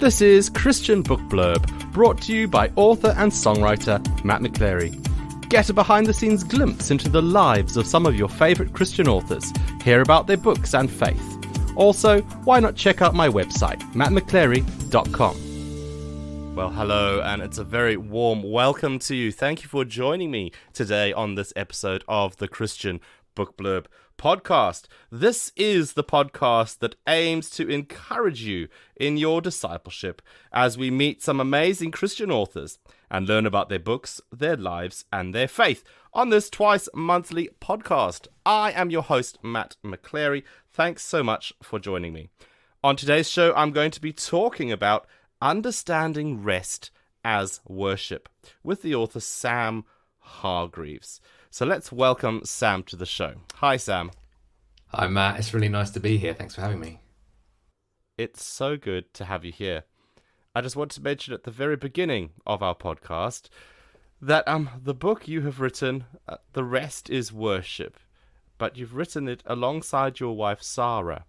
This is Christian Book Blurb, brought to you by author and songwriter Matt McChlery. Get a behind-the-scenes glimpse into the lives of some of your favourite Christian authors, hear about their books and faith. Also, why not check out my website, mattmcclery.com. Well, hello, and it's a very warm welcome to you. Thank you for joining me today on this episode of the Christian Book Blurb podcast. This is the podcast that aims to encourage you in your discipleship as we meet some amazing Christian authors and learn about their books, their lives, and their faith on this twice-monthly podcast. I am your host, Matt McChlery. Thanks so much for joining me. On today's show, I'm going to be talking about understanding rest as worship with the author Sam Hargreaves. So let's welcome Sam to the show. Hi, Sam. Hi, Matt. It's really nice to be here. Thanks for having me. It's so good to have you here. I just want to mention at the very beginning of our podcast that the book you have written, The Rest is Worship, but you've written it alongside your wife, Sara.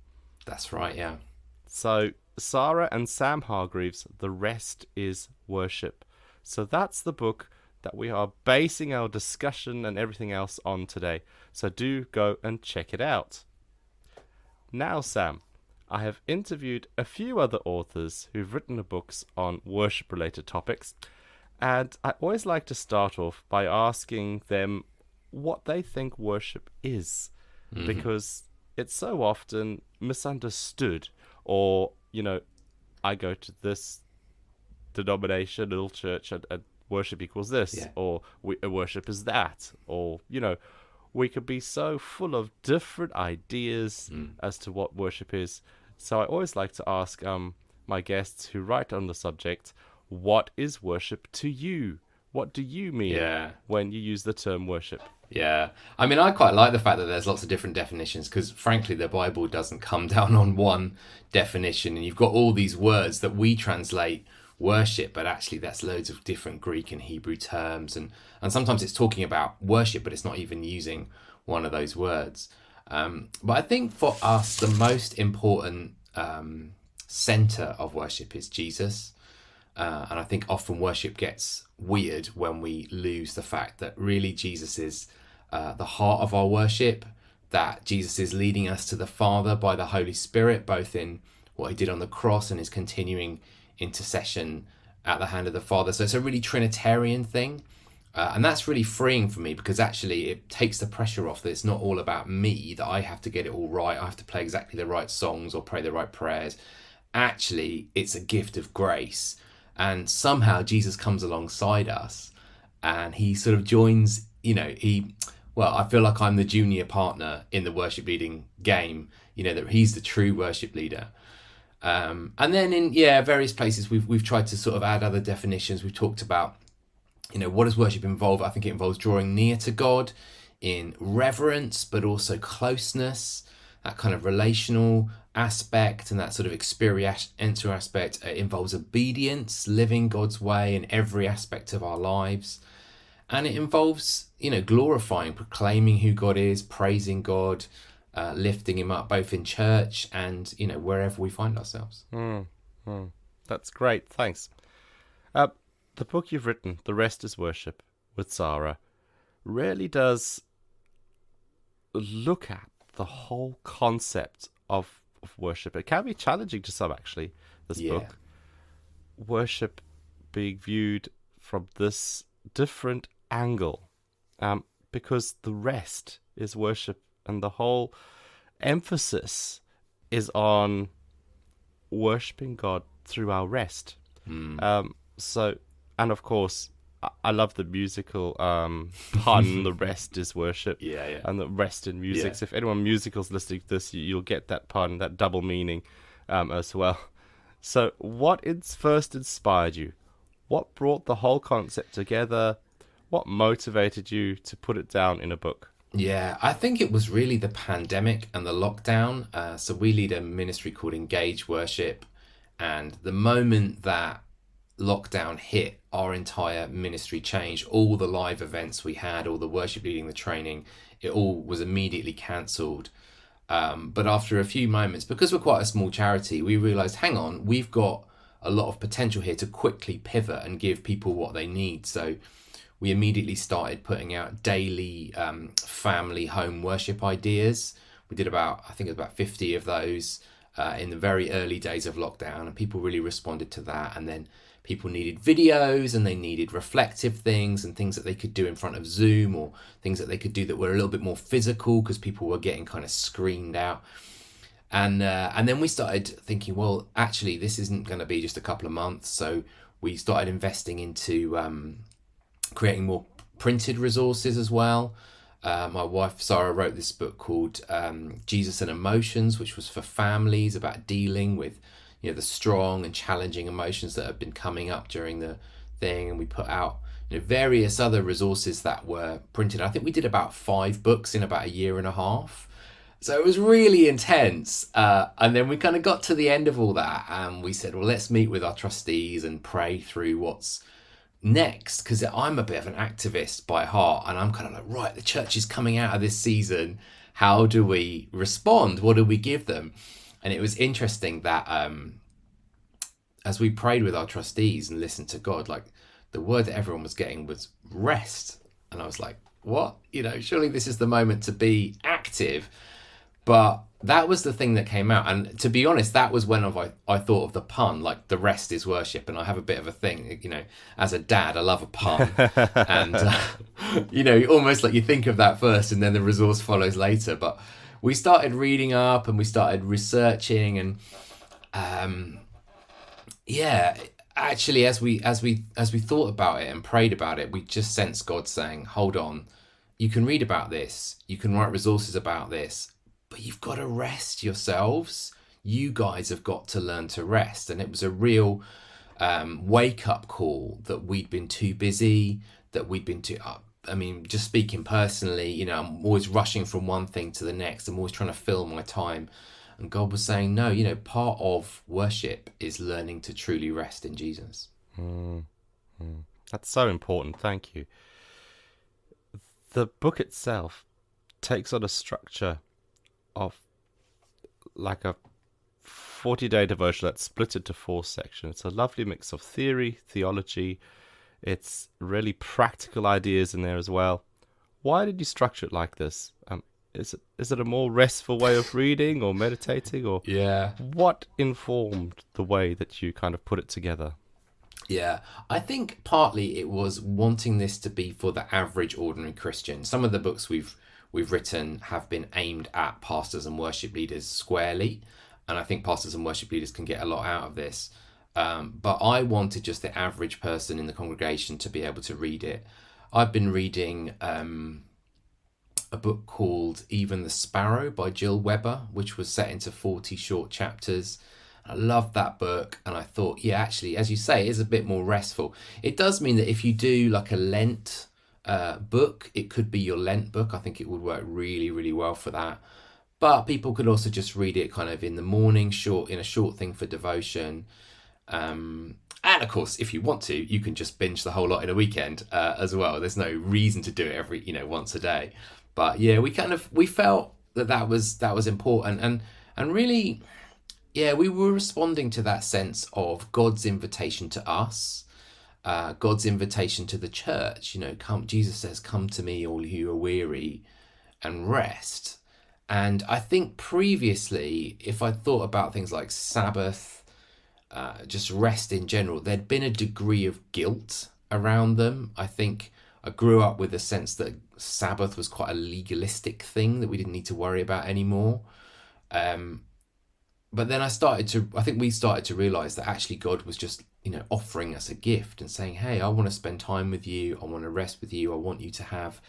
That's right, yeah. So Sara and Sam Hargreaves, The Rest is Worship. So that's the book that we are basing our discussion and everything else on today. So do go and check it out. Now, Sam, I have interviewed a few other authors who've written books on worship-related topics, and I always like to start off by asking them what they think worship is, because it's so often misunderstood, or, I go to this denomination, little church, and worship equals this, or worship is that, or, we could be so full of different ideas as to what worship is. So I always like to ask my guests who write on the subject, what is worship to you? What do you mean when you use the term worship? Yeah, I mean, I quite like the fact that there's lots of different definitions because, frankly, the Bible doesn't come down on one definition, and you've got all these words that we translate worship, but actually that's loads of different Greek and Hebrew terms, and sometimes it's talking about worship, but it's not even using one of those words. But I think for us, the most important center of worship is Jesus. And I think often worship gets weird when we lose the fact that really Jesus is the heart of our worship, that Jesus is leading us to the Father by the Holy Spirit, both in what he did on the cross and his continuing intercession at the hand of the Father. So it's a really Trinitarian thing. And that's really freeing for me because actually it takes the pressure off that it's not all about me, that I have to get it all right. I have to play exactly the right songs or pray the right prayers. Actually, it's a gift of grace. And somehow Jesus comes alongside us and he sort of joins, I feel like I'm the junior partner in the worship leading game, that he's the true worship leader. And then in various places we've tried to sort of add other definitions. We've talked about, what does worship involve? I think it involves drawing near to God in reverence, but also closeness, that kind of relational aspect and that sort of experiential aspect. It involves obedience, living God's way in every aspect of our lives. And it involves, glorifying, proclaiming who God is, praising God, lifting him up both in church and, wherever we find ourselves. That's great. Thanks. The book you've written, The Rest is Worship, with Sara, really does look at the whole concept of worship. It can be challenging to some, actually, this book. Worship being viewed from this different angle, because the rest is worship, and the whole emphasis is on worshipping God through our rest. And of course, I love the musical pun, the rest is worship, and the rest in music. So if anyone musicals listening to this, you'll get that pun, that double meaning as well. So what first inspired you? What brought the whole concept together? What motivated you to put it down in a book? Yeah, I think it was really the pandemic and the lockdown. So we lead a ministry called Engage Worship. And the moment that lockdown hit, our entire ministry changed. All the live events we had, all the worship leading, the training, it all was immediately cancelled. But after a few moments, because we're quite a small charity, we realised, hang on, we've got a lot of potential here to quickly pivot and give people what they need. So we immediately started putting out daily family home worship ideas. We did I think it was about 50 of those in the very early days of lockdown, and people really responded to that. And then people needed videos, and they needed reflective things and things that they could do in front of Zoom, or things that they could do that were a little bit more physical because people were getting kind of screened out. And then we started thinking, well, actually, this isn't going to be just a couple of months. So we started investing into creating more printed resources as well. My wife Sara wrote this book called Jesus and Emotions, which was for families, about dealing with the strong and challenging emotions that have been coming up during the thing. And we put out various other resources that were printed. I think we did about 5 books in about a year and a half. So it was really intense. And then we kind of got to the end of all that, and we said, well, let's meet with our trustees and pray through what's next, because I'm a bit of an activist by heart, and I'm kind of like, right, the church is coming out of this season. How do we respond? What do we give them? And it was interesting that as we prayed with our trustees and listened to God, like the word that everyone was getting was rest. And I was like, what? Surely this is the moment to be active. But that was the thing that came out. And to be honest, that was when I thought of the pun, like the rest is worship. And I have a bit of a thing, as a dad, I love a pun. And, almost like you think of that first and then the resource follows later. But we started reading up and we started researching. And actually, as we thought about it and prayed about it, we just sensed God saying, hold on, you can read about this, you can write resources about this, but you've got to rest yourselves. You guys have got to learn to rest. And it was a real wake-up call that we'd been too busy, that we'd been too... just speaking personally, I'm always rushing from one thing to the next. I'm always trying to fill my time. And God was saying, no, part of worship is learning to truly rest in Jesus. That's so important. Thank you. The book itself takes on a structure of like a 40-day devotion that's split into 4 sections. It's a lovely mix of theory, theology. It's really practical ideas in there as well. Why did you structure it like this? Is it a more restful way of reading or meditating, or what informed the way that you kind of put it together? Yeah, I think partly it was wanting this to be for the average ordinary Christian. Some of the books we've written have been aimed at pastors and worship leaders squarely, and I think pastors and worship leaders can get a lot out of this. But I wanted just the average person in the congregation to be able to read it. I've been reading a book called Even the Sparrow by Jill Weber, which was set into 40 short chapters. I loved that book, and I thought, actually, as you say, it is a bit more restful. It does mean that if you do like a Lent book, it could be your Lent book. I think it would work really, really well for that. But people could also just read it kind of in the morning, in a short thing for devotion. And of course, if you want to, you can just binge the whole lot in a weekend as well. There's no reason to do it every, once a day. But we felt that was important, and really, we were responding to that sense of God's invitation to us, God's invitation to the church. Jesus says, "Come to me, all who are weary, and rest." And I think previously, if I thought about things like Sabbath, just rest in general, there'd been a degree of guilt around them. I think I grew up with a sense that Sabbath was quite a legalistic thing that we didn't need to worry about anymore. But then I think we started to realize that actually God was just, offering us a gift and saying, hey, I want to spend time with you. I want to rest with you. I want you to have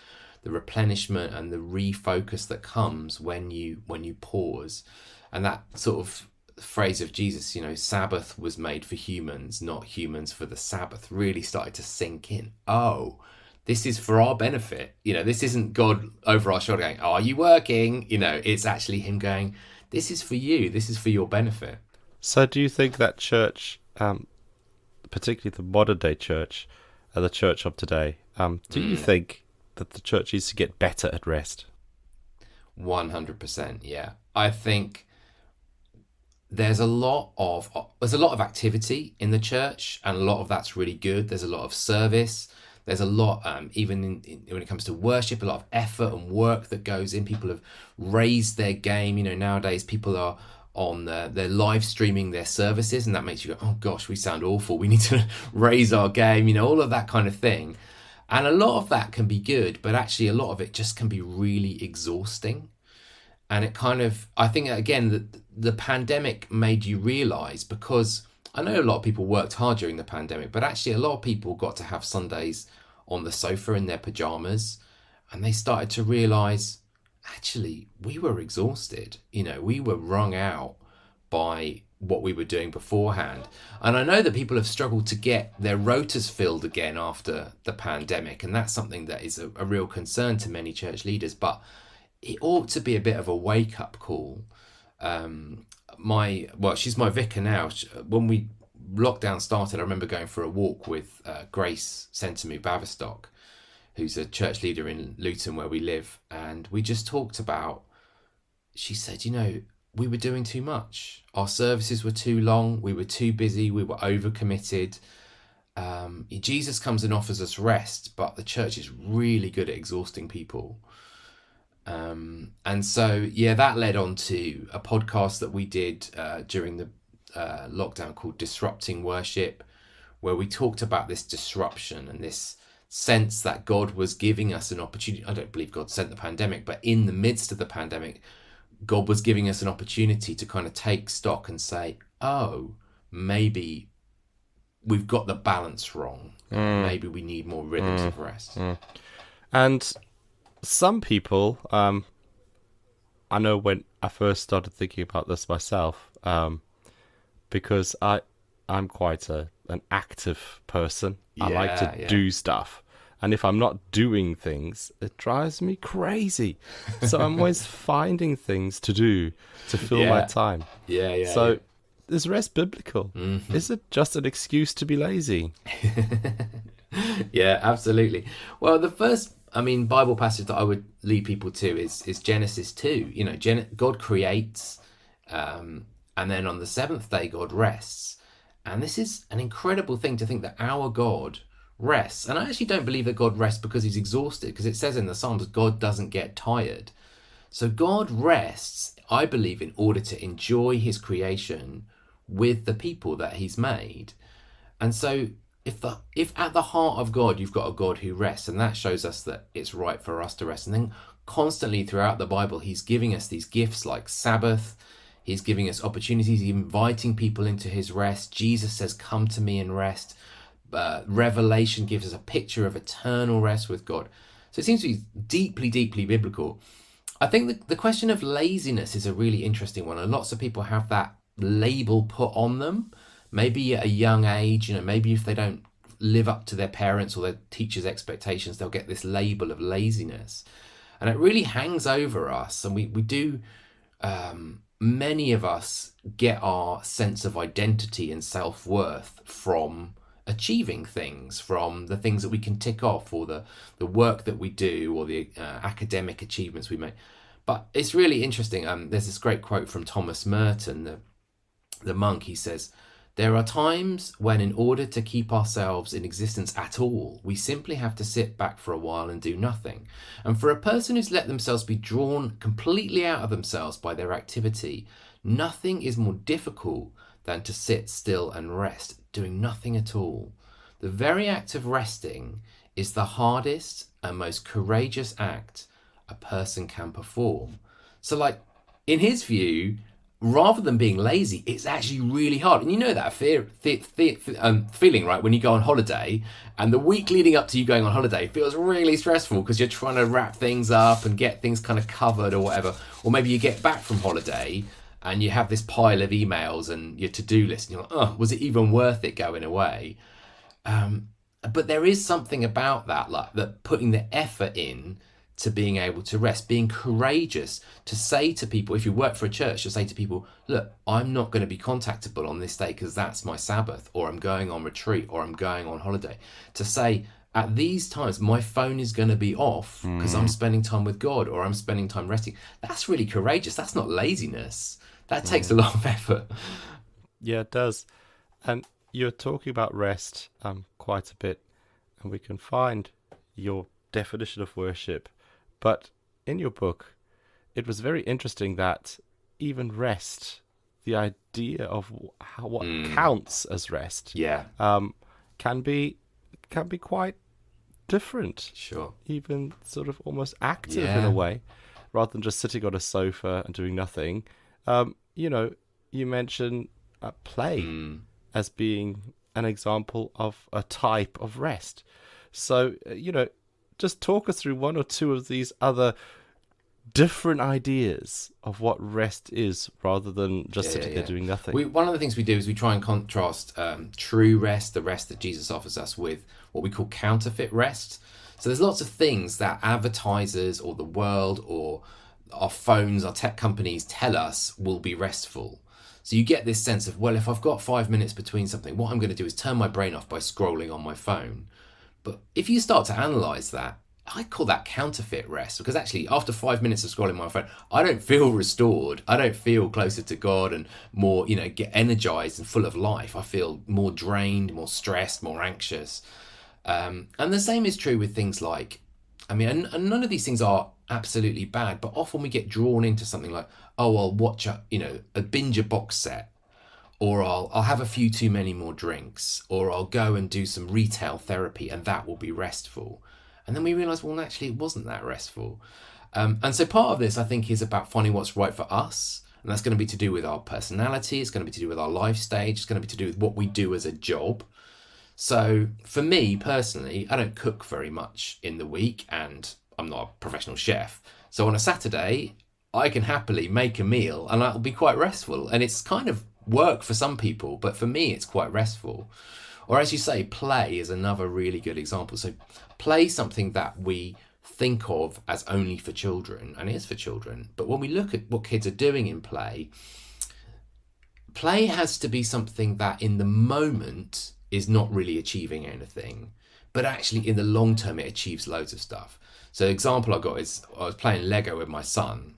the replenishment and the refocus that comes when you pause. And that sort of phrase of Jesus, Sabbath was made for humans, not humans for the Sabbath, really started to sink in. Oh, this is for our benefit. This isn't God over our shoulder going, are you working? It's actually him going, this is for you. This is for your benefit. So do you think that church, particularly the modern day church, the church of today, do you think that the church needs to get better at rest? 100%, yeah. I think there's a lot of activity in the church, and a lot of that's really good. There's a lot of service. There's a lot, even when it comes to worship, a lot of effort and work that goes in. People have raised their game. Nowadays people are on they're live streaming their services, and that makes you go, oh gosh, we sound awful. We need to raise our game. All of that kind of thing. And a lot of that can be good, but actually a lot of it just can be really exhausting. And it kind of, I think, again, the pandemic made you realize, because I know a lot of people worked hard during the pandemic, but actually a lot of people got to have Sundays on the sofa in their pajamas, and they started to realize, actually, we were exhausted. We were wrung out by what we were doing beforehand. And I know that people have struggled to get their rotas filled again after the pandemic, and that's something that is a real concern to many church leaders. But it ought to be a bit of a wake-up call. She's my vicar now. When lockdown started, I remember going for a walk with Grace Sentamu Bavistock, who's a church leader in Luton where we live, and we just talked about, she said, we were doing too much. Our services were too long, we were too busy, we were overcommitted. Jesus comes and offers us rest, but the church is really good at exhausting people. And so, that led on to a podcast that we did during the lockdown called Disrupting Worship, where we talked about this disruption and this sense that God was giving us an opportunity. I don't believe God sent the pandemic, but in the midst of the pandemic, God was giving us an opportunity to kind of take stock and say, oh, maybe we've got the balance wrong. Maybe we need more rhythms of rest. And some people, I know when I first started thinking about this myself, because I'm quite an active person. I like to do stuff. And if I'm not doing things, it drives me crazy. So I'm always finding things to do to fill my time. So is rest biblical? Mm-hmm. Is it just an excuse to be lazy? Yeah, absolutely. Well, the first Bible passage that I would lead people to is Genesis 2. God creates, and then on the seventh day, God rests. And this is an incredible thing to think that our God rests. And I actually don't believe that God rests because he's exhausted, because it says in the Psalms God doesn't get tired. So God rests, I believe, in order to enjoy his creation with the people that he's made. And so if at the heart of God you've got a God who rests, and that shows us that it's right for us to rest. And then constantly throughout the Bible he's giving us these gifts like Sabbath. He's giving us opportunities, he's inviting people into his rest. Jesus says, come to me and rest. Revelation gives us a picture of eternal rest with God. So it seems to be deeply, deeply biblical. I think the question of laziness is a really interesting one. And lots of people have that label put on them. Maybe at a young age, maybe if they don't live up to their parents or their teachers' expectations, they'll get this label of laziness. And it really hangs over us. And we do, many of us get our sense of identity and self-worth from achieving things, from the things that we can tick off, or the work that we do, or the academic achievements we make. But it's really interesting. There's this great quote from Thomas Merton, the monk. He says, there are times when, in order to keep ourselves in existence at all, we simply have to sit back for a while and do nothing. And for a person who's let themselves be drawn completely out of themselves by their activity, nothing is more difficult than to sit still and rest, doing nothing at all. The very act of resting is the hardest and most courageous act a person can perform. So, in his view, rather than being lazy, it's actually really hard. And you know that feeling, right? When you go on holiday and the week leading up to you going on holiday feels really stressful because you're trying to wrap things up and get things kind of covered or whatever. Or maybe you get back from holiday and you have this pile of emails and your to-do list, and you're like, oh, was it even worth it going away? But there is something about that, that putting the effort in to being able to rest, being courageous to say to people, if you work for a church, you'll say to people, look, I'm not going to be contactable on this day because that's my Sabbath, or I'm going on retreat, or I'm going on holiday. To say, at these times, my phone is going to be off because I'm spending time with God, or I'm spending time resting. That's really courageous. That's not laziness. that takes a lot of effort. Yeah, it does. And you're talking about rest quite a bit, and we can find your definition of worship. But in your book, it was very interesting that even rest, the idea of what counts as rest, Yeah, um, can be quite different, sure. even sort of almost active in a Yeah. way, rather than just sitting on a sofa and doing nothing. You know, you mentioned play as being an example of a type of rest. So, just talk us through one or two of these other different ideas of what rest is rather than just Yeah, sitting there yeah. doing nothing. One of the things we do is we try and contrast true rest, the rest that Jesus offers us, with what we call counterfeit rest. So there's lots of things that advertisers or the world or our phones, our tech companies tell us will be restful. So you get this sense of, well, if I've got 5 minutes between something, what I'm going to do is turn my brain off by scrolling on my phone. But if you start to analyze that, I call that counterfeit rest, because actually after 5 minutes of scrolling my phone, I don't feel restored. I don't feel closer to God and more, get energized and full of life. I feel more drained, more stressed, more anxious. And the same is true with things like, and none of these things are absolutely bad, but often we get drawn into something like, oh, I'll watch a binge a box set, or I'll have a few too many more drinks, or I'll go and do some retail therapy, and that will be restful. And then we realise, well, actually, it wasn't that restful. And so part of this, I think, is about finding what's right for us. And that's going to be to do with our personality. It's going to be to do with our life stage. It's going to be to do with what we do as a job. So for me personally, I don't cook very much in the week, and I'm not a professional chef. So on a Saturday, I can happily make a meal and that'll be quite restful. And it's kind of work for some people, but for me, it's quite restful. Or as you say, play is another really good example. So play something that we think of as only for children, and it is for children. But when we look at what kids are doing in play, play has to be something that in the moment is not really achieving anything, but actually in the long term, it achieves loads of stuff. So the example I got is I was playing Lego with my son,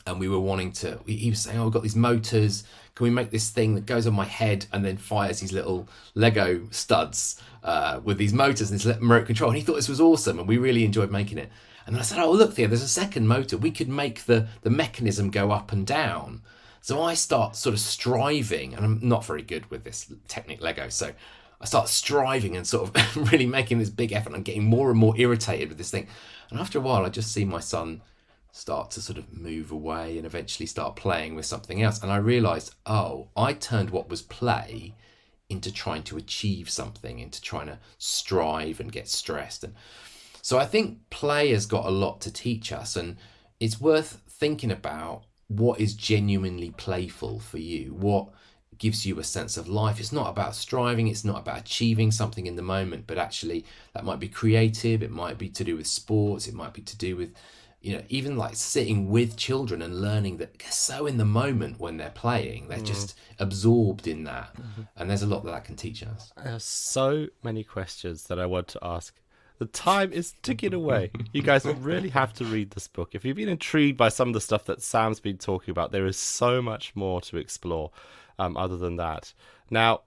and we were wanting to, he was saying, oh, we've got these motors, can we make this thing that goes on my head and then fires these little Lego studs with these motors and this remote control? And he thought this was awesome, and we really enjoyed making it. And then I said, oh, look there, there's a second motor. We could make the mechanism go up and down. So I start sort of striving, and I'm not very good with this Technic Lego, so I start striving and sort of really making this big effort. I'm getting more and more irritated with this thing. And after a while, I just see my son start to sort of move away and eventually start playing with something else. And I realized, oh, I turned what was play into trying to achieve something, into trying to strive and get stressed. And so I think play has got a lot to teach us, and it's worth thinking about what is genuinely playful for you, what gives you a sense of life. It's not about striving, it's not about achieving something in the moment, but actually that might be creative, it might be to do with sports, it might be to do with even like sitting with children and learning that they're so in the moment when they're playing, they're just absorbed in that. And there's a lot that can teach us. I have so many questions that I want to ask. The time is ticking away. You guys really have to read this book. If you've been intrigued by some of the stuff that Sam's been talking about, there is so much more to explore other than that. Now,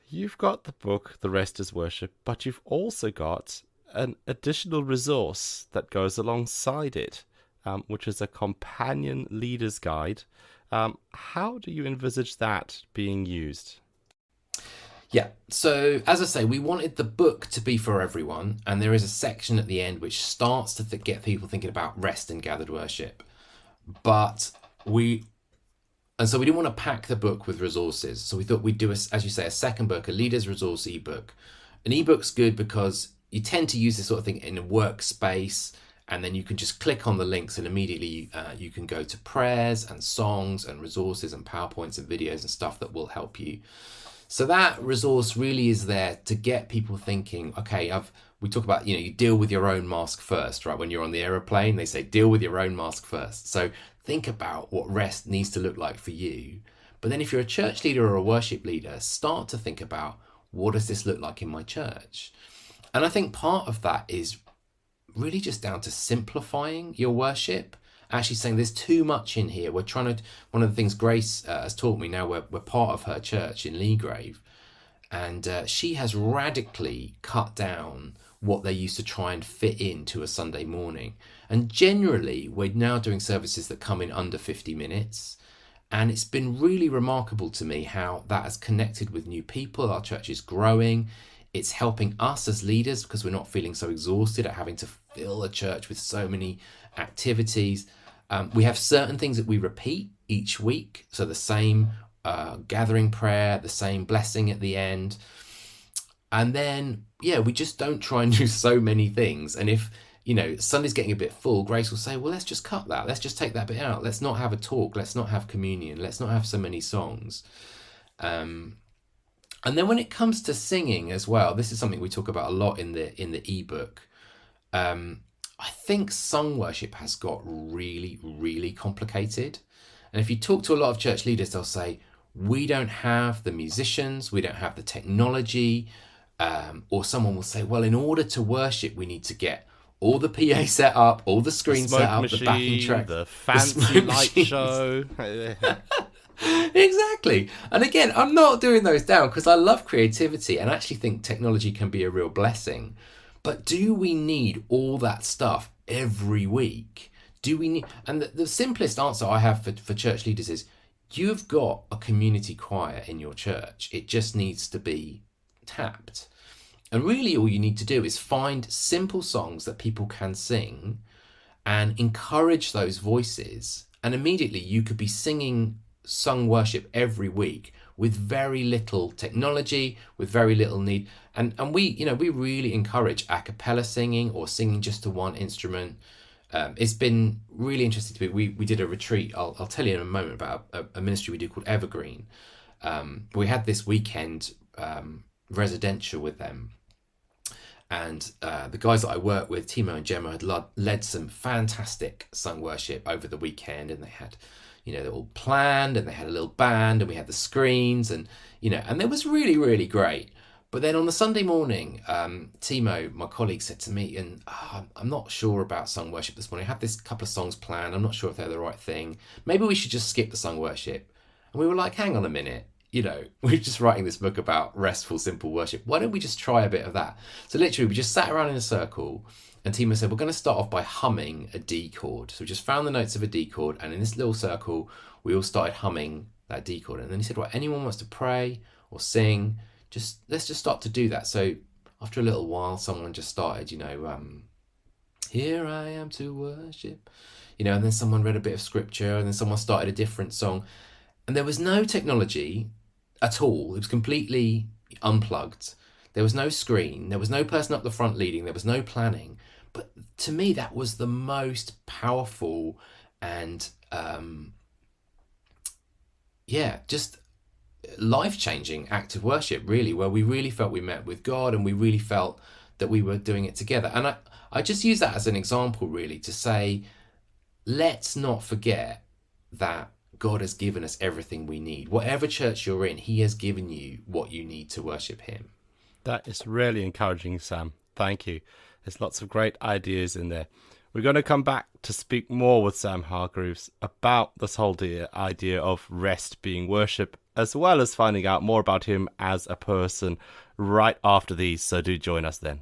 you've got the book, The Rest is Worship, but you've also got an additional resource that goes alongside it, which is a companion leader's guide. How do you envisage that being used? Yeah, so as I say, we wanted the book to be for everyone, and there is a section at the end which starts to get people thinking about rest and gathered worship. So we didn't want to pack the book with resources, so we thought we'd do, as you say, a second book, a leader's resource ebook. An ebook's good because you tend to use this sort of thing in a workspace, and then you can just click on the links and immediately you can go to prayers and songs and resources and PowerPoints and videos and stuff that will help you. So that resource really is there to get people thinking, okay, we talk about, you deal with your own mask first, right? When you're on the aeroplane, they say deal with your own mask first. So think about what rest needs to look like for you. But then if you're a church leader or a worship leader, start to think about, what does this look like in my church? And I think part of that is really just down to simplifying your worship actually saying there's too much in here. We're trying to, one of the things Grace has taught me, now we're part of her church in Leagrave, and she has radically cut down what they used to try and fit into a Sunday morning. And generally, we're now doing services that come in under 50 minutes. And it's been really remarkable to me how that has connected with new people. Our church is growing. It's helping us as leaders because we're not feeling so exhausted at having to fill a church with so many activities. We have certain things that we repeat each week. So the same gathering prayer, the same blessing at the end. And then, we just don't try and do so many things. And if, Sunday's getting a bit full, Grace will say, well, let's just cut that. Let's just take that bit out. Let's not have a talk. Let's not have communion. Let's not have so many songs. And then when it comes to singing as well, this is something we talk about a lot in the ebook. I think sung worship has got really, really complicated. And if you talk to a lot of church leaders, they'll say, we don't have the musicians, we don't have the technology. Or someone will say, well, in order to worship, we need to get all the PA set up, all the screens set up, the backing track, the fancy light show. Exactly. And again, I'm not doing those down because I love creativity and actually think technology can be a real blessing. But do we need all that stuff every week? Do we need? And the simplest answer I have for church leaders is, you've got a community choir in your church. It just needs to be tapped. And really all you need to do is find simple songs that people can sing and encourage those voices, and immediately you could be singing sung worship every week with very little technology, with very little need. And we really encourage a cappella singing or singing just to one instrument. It's been really interesting to me. We did a retreat, I'll tell you in a moment, about a ministry we do called Evergreen. We had this weekend residential with them, and the guys that I work with, Timo and Gemma, had led some fantastic sung worship over the weekend, and they had, they're all planned, and they had a little band, and we had the screens, and and it was really, really great. But then on the Sunday morning, Timo, my colleague, said to me, and I'm not sure about sung worship this morning. I have this couple of songs planned. I'm not sure if they're the right thing. Maybe we should just skip the sung worship. And we were like, hang on a minute. We're just writing this book about restful, simple worship. Why don't we just try a bit of that? So literally, we just sat around in a circle, and Timo said, we're going to start off by humming a D chord. So we just found the notes of a D chord, and in this little circle, we all started humming that D chord. And then he said, anyone wants to pray or sing, let's just start to do that. So after a little while, someone just started, here I am to worship, and then someone read a bit of scripture, and then someone started a different song. And there was no technology at all. It was completely unplugged. There was no screen. There was no person up the front leading. There was no planning. But to me, that was the most powerful and, just life-changing act of worship, really, where we really felt we met with God, and we really felt that we were doing it together. And I just use that as an example, really, to say, let's not forget that God has given us everything we need. Whatever church you're in, he has given you what you need to worship him. That is really encouraging, Sam. Thank you. There's lots of great ideas in there. We're going to come back to speak more with Sam Hargreaves about this whole idea of rest being worship, as well as finding out more about him as a person right after these. So do join us then.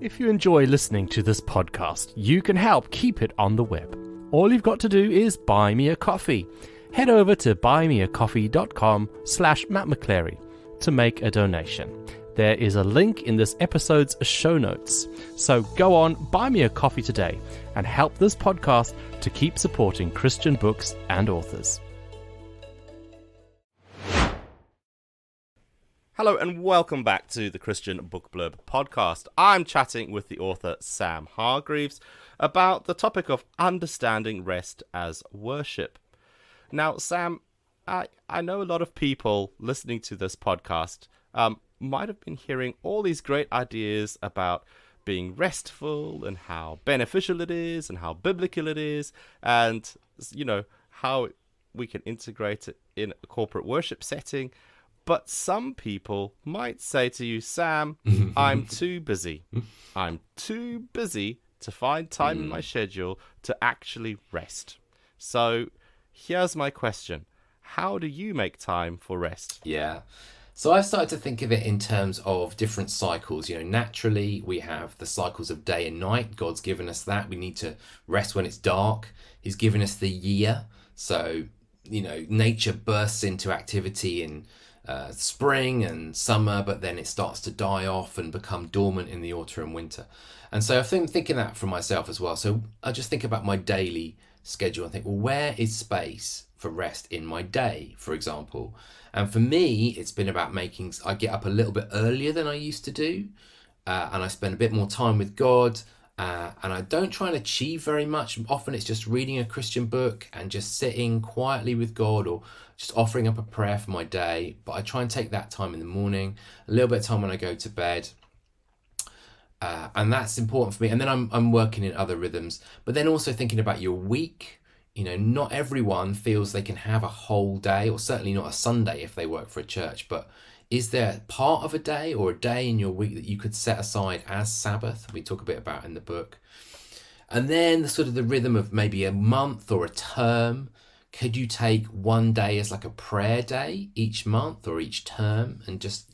If you enjoy listening to this podcast, you can help keep it on the web. All you've got to do is buy me a coffee. Head over to buymeacoffee.com/Matt McChlery to make a donation. There is a link in this episode's show notes. So go on, buy me a coffee today and help this podcast to keep supporting Christian books and authors. Hello and welcome back to the Christian Book Blurb podcast. I'm chatting with the author Sam Hargreaves about the topic of understanding rest as worship. Now, Sam, I know a lot of people listening to this podcast might have been hearing all these great ideas about being restful and how beneficial it is and how biblical it is, and how we can integrate it in a corporate worship setting. But some people might say to you, Sam, I'm too busy. I'm too busy to find time in my schedule to actually rest. So here's my question. How do you make time for rest? Yeah. So I've started to think of it in terms of different cycles. Naturally, we have the cycles of day and night. God's given us that. We need to rest when it's dark. He's given us the year. So, nature bursts into activity in spring and summer, but then it starts to die off and become dormant in the autumn and winter. And so I've been thinking that for myself as well. So I just think about my daily schedule and think, well, where is space for rest in my day, for example? And for me, it's been about I get up a little bit earlier than I used to do, and I spend a bit more time with God, and I don't try and achieve very much. Often it's just reading a Christian book and just sitting quietly with God, or just offering up a prayer for my day. But I try and take that time in the morning, a little bit of time when I go to bed, and that's important for me. And then I'm working in other rhythms, but then also thinking about your week. Not everyone feels they can have a whole day, or certainly not a Sunday if they work for a church, but is there part of a day or a day in your week that you could set aside as Sabbath? We talk a bit about in the book. And then the rhythm of maybe a month or a term. Could you take one day as like a prayer day each month or each term and just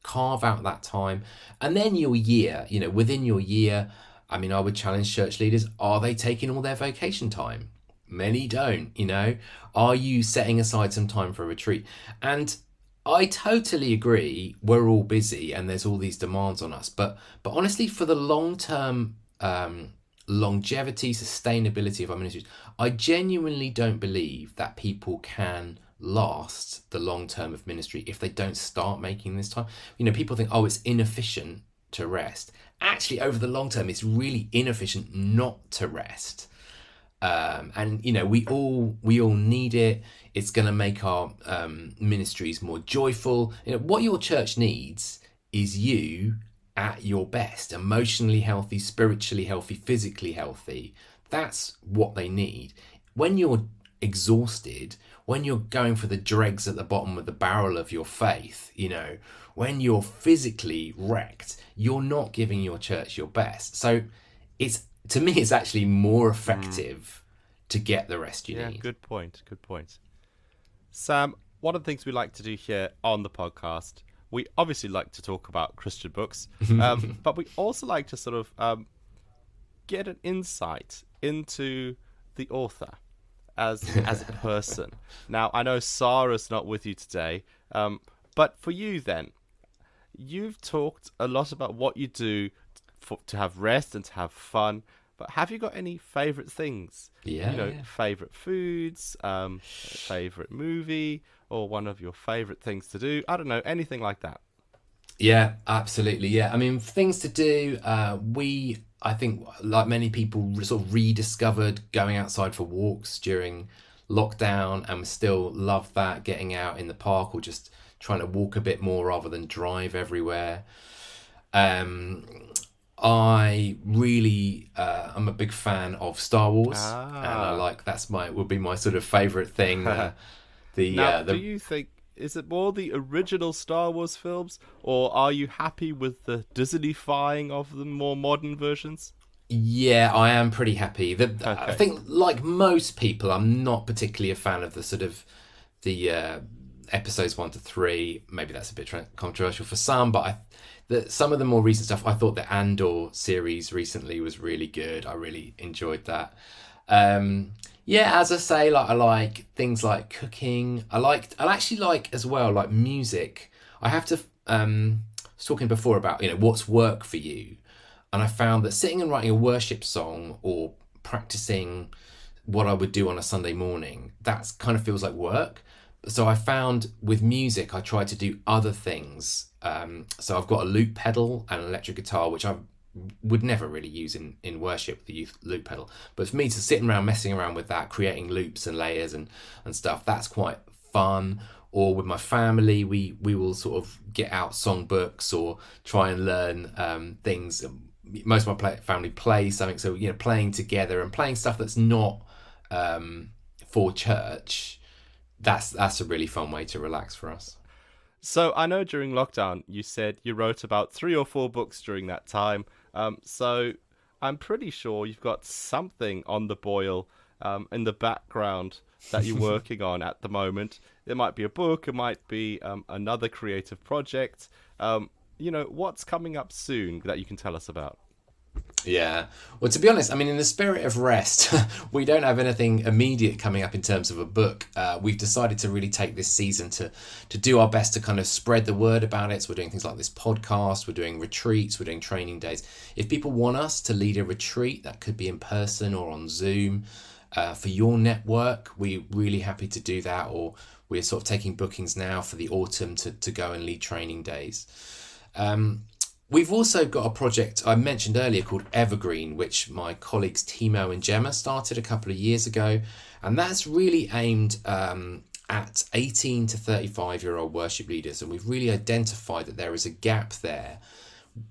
carve out that time? And then your year, within your year, I would challenge church leaders, are they taking all their vacation time? Many don't, Are you setting aside some time for a retreat? And I totally agree, we're all busy and there's all these demands on us. But honestly, for the long-term longevity, sustainability of our ministries, I genuinely don't believe that people can last the long term of ministry if they don't start making this time. People think, it's inefficient to rest. Actually, over the long term, it's really inefficient not to rest. And we all need it. It's going to make our ministries more joyful. What your church needs is you at your best, emotionally healthy, spiritually healthy, physically healthy. That's what they need. When you're exhausted, when you're going for the dregs at the bottom of the barrel of your faith, when you're physically wrecked, you're not giving your church your best. So to me, it's actually more effective to get the rest you need. Good point. Sam, one of the things we like to do here on the podcast, we obviously like to talk about Christian books, but we also like to sort of get an insight into the author as a person. Now, I know Sara's not with you today, but for you then, you've talked a lot about what you do to have rest and to have fun, but have you got any favourite things? Favourite foods, favourite movie, or one of your favourite things to do? I don't know, anything like that. Yeah, absolutely. Yeah, things to do. I think, like many people, sort of rediscovered going outside for walks during lockdown, and we still love that, getting out in the park or just trying to walk a bit more rather than drive everywhere. I really, I'm a big fan of Star Wars, and I like would be my sort of favourite thing. Do you think, is it more the original Star Wars films, or are you happy with the Disney-fying of the more modern versions? Yeah, I am pretty happy. I think, like most people, I'm not particularly a fan of the sort of the episodes 1 to 3. Maybe that's a bit controversial for some, but some of the more recent stuff, I thought the Andor series recently was really good. I really enjoyed that. As I say, I like things like cooking. I actually like as well, like music. I have to, I was talking before about, what's work for you. And I found that sitting and writing a worship song or practicing what I would do on a Sunday morning, that kind of feels like work. So I found with music, I try to do other things. So I've got a loop pedal and an electric guitar, which I would never really use in worship, the youth loop pedal. But for me to sit around messing around with that, creating loops and layers and stuff, that's quite fun. Or with my family, we will sort of get out songbooks or try and learn things. Most of my family play something, so playing together and playing stuff that's not for church. That's a really fun way to relax for us. So I know during lockdown you said you wrote about 3 or 4 books during that time. So I'm pretty sure you've got something on the boil in the background that you're working on at the moment. It might be a book, it might be another creative project. What's coming up soon that you can tell us about? Yeah. Well, to be honest, I mean, in the spirit of rest, we don't have anything immediate coming up in terms of a book. We've decided to really take this season to do our best to kind of spread the word about it. So we're doing things like this podcast, we're doing retreats, we're doing training days. If people want us to lead a retreat, that could be in person or on Zoom, for your network, we're really happy to do that. Or we're sort of taking bookings now for the autumn to go and lead training days. We've also got a project I mentioned earlier called Evergreen, which my colleagues Timo and Gemma started a couple of years ago. And that's really aimed at 18 to 35-year-old worship leaders. And we've really identified that there is a gap there,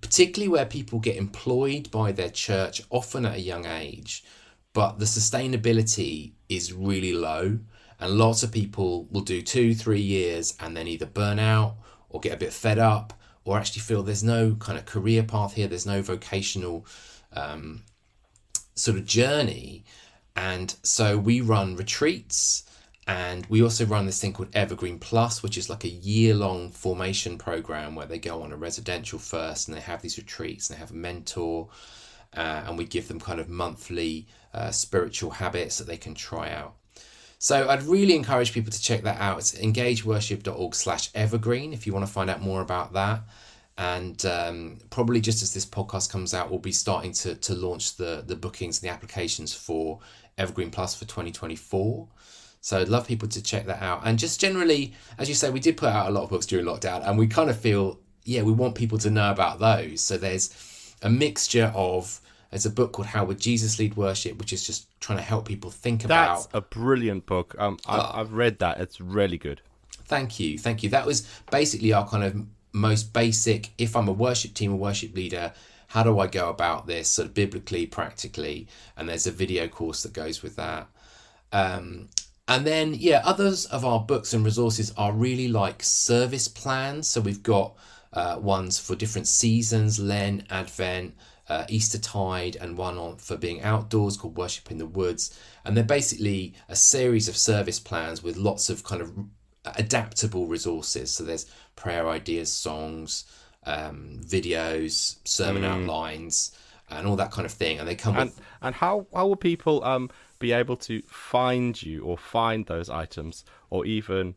particularly where people get employed by their church, often at a young age, but the sustainability is really low. And lots of people will do 2-3 years and then either burn out or get a bit fed up, or actually feel there's no kind of career path here, there's no vocational sort of journey. And so we run retreats, and we also run this thing called Evergreen Plus, which is like a year-long formation program where they go on a residential first and they have these retreats and they have a mentor, and we give them kind of monthly spiritual habits that they can try out. So I'd really encourage people to check that out. It's engageworship.org/evergreen if you want to find out more about that. And probably just as this podcast comes out, we'll be starting to launch the bookings and the applications for Evergreen Plus for 2024. So I'd love people to check that out. And just generally, as you say, we did put out a lot of books during lockdown, and we kind of feel, we want people to know about those. So there's a mixture of, there's a book called How Would Jesus Lead Worship, which is just trying to help people think about... That's a brilliant book. I've read that. It's really good. Thank you. That was basically our kind of most basic, if I'm a worship team, a worship leader, how do I go about this sort of biblically, practically? And there's a video course that goes with that. And then, others of our books and resources are really like service plans. So we've got ones for different seasons, Lent, Advent, Eastertide, and one on for being outdoors called Worship in the Woods. And they're basically a series of service plans with lots of kind of adaptable resources. So there's prayer ideas, songs, videos, sermon outlines, and all that kind of thing. And they come with... And how will people be able to find you or find those items, or even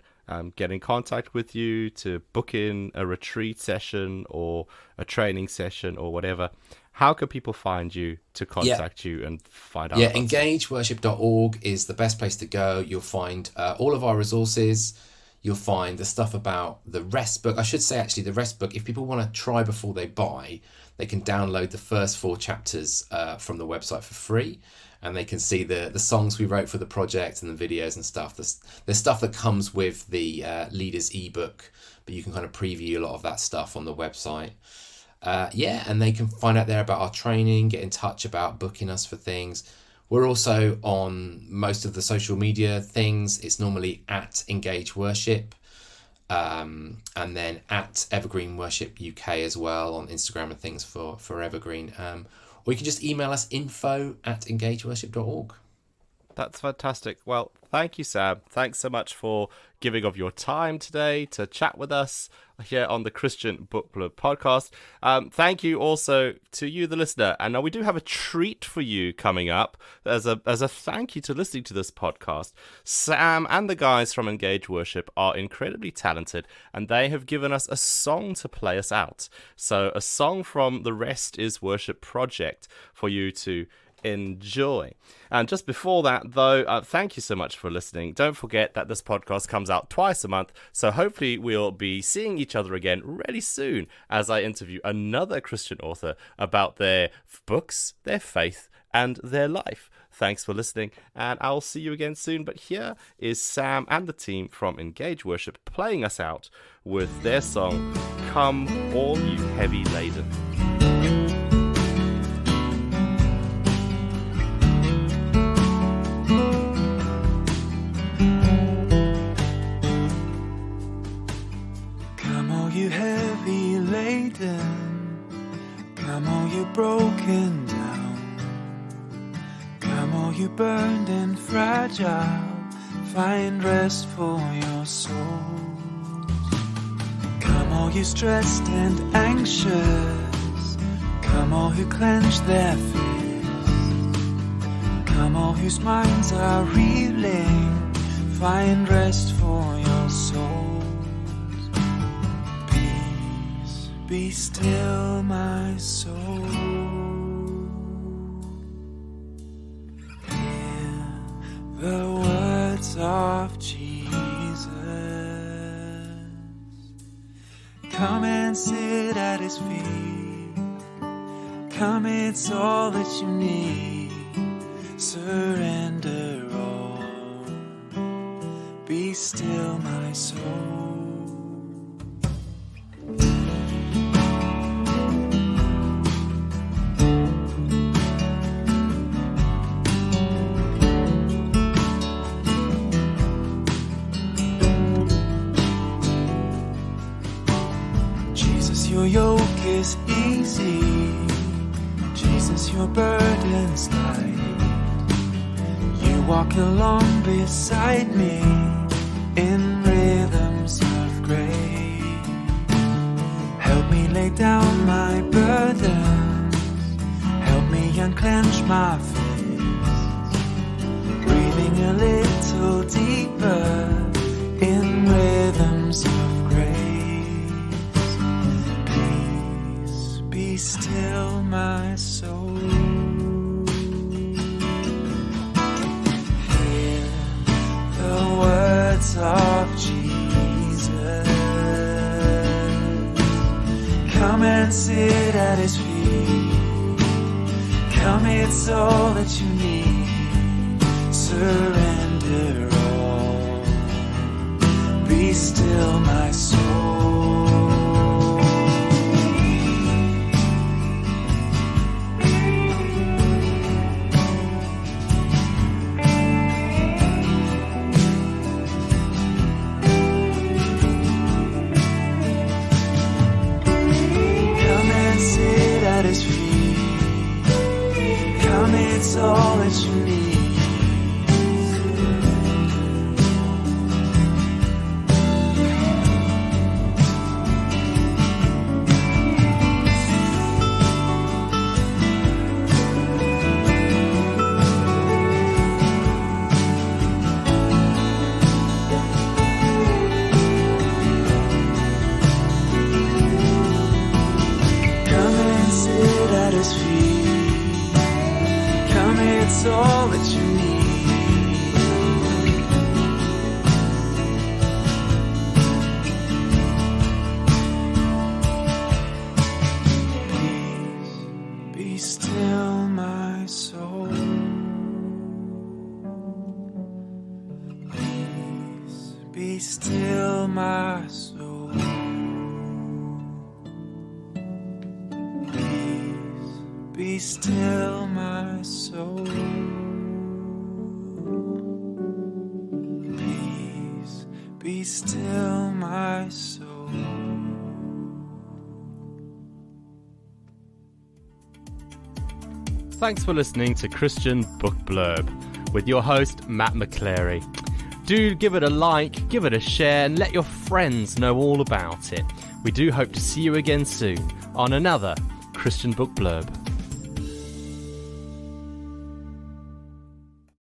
get in contact with you to book in a retreat session or a training session or whatever? How can people find you to contact you and find out? Engageworship.org is the best place to go. You'll find all of our resources. You'll find the stuff about the rest book. I should say, actually, the rest book, if people want to try before they buy, they can download the first 4 chapters from the website for free. And they can see the songs we wrote for the project and the videos and stuff. There's stuff that comes with the Leaders ebook, but you can kind of preview a lot of that stuff on the website. And they can find out there about our training, get in touch about booking us for things. We're also on most of the social media things. It's normally at Engage Worship, and then at Evergreen Worship UK as well on Instagram and things for Evergreen. Or you can just email us info@engageworship.org. That's fantastic. Well, thank you, Sam. Thanks so much for giving of your time today to chat with us here on the Christian Book Blurb podcast. Thank you also to you, the listener. And now we do have a treat for you coming up as a thank you to listening to this podcast. Sam and the guys from Engage Worship are incredibly talented, and they have given us a song to play us out. So a song from the Rest is Worship project for you to enjoy. And just before that, though, thank you so much for listening. Don't forget that this podcast comes out twice a month, so hopefully we'll be seeing each other again really soon as I interview another Christian author about their books, their faith, and their life. Thanks for listening, and I'll see you again soon. But here is Sam and the team from Engage Worship playing us out with their song, Come All You Heavy Laden. You heavy laden, come all you broken down. you burned and fragile, find rest for your souls. Come all you stressed and anxious, come all who clench their fists, come all whose minds are reeling, find rest for your souls. Peace, be still my soul. The words of Jesus. Come and sit at his feet. Come, it's all that you need. Surrender all. Be still, my soul. Your yoke is easy, Jesus, your burden's light. You walk along beside me in rhythms of grace. Help me lay down my burdens, help me unclench my fists, breathing a little deeper in rhythms of grace. Be still my soul. Hear the words of Jesus. Come and sit at his feet. Come, it's all that you need. Surrender all. Be still my soul. It's all that you need. Come and sit at his feet. It's all that you need. Peace, be still my soul. Peace, be still my soul. Peace, be still my soul. Peace, be still my soul. Thanks for listening to Christian Book Blurb with your host, Matt McChlery. Do give it a like, give it a share, and let your friends know all about it. We do hope to see you again soon on another Christian Book Blurb.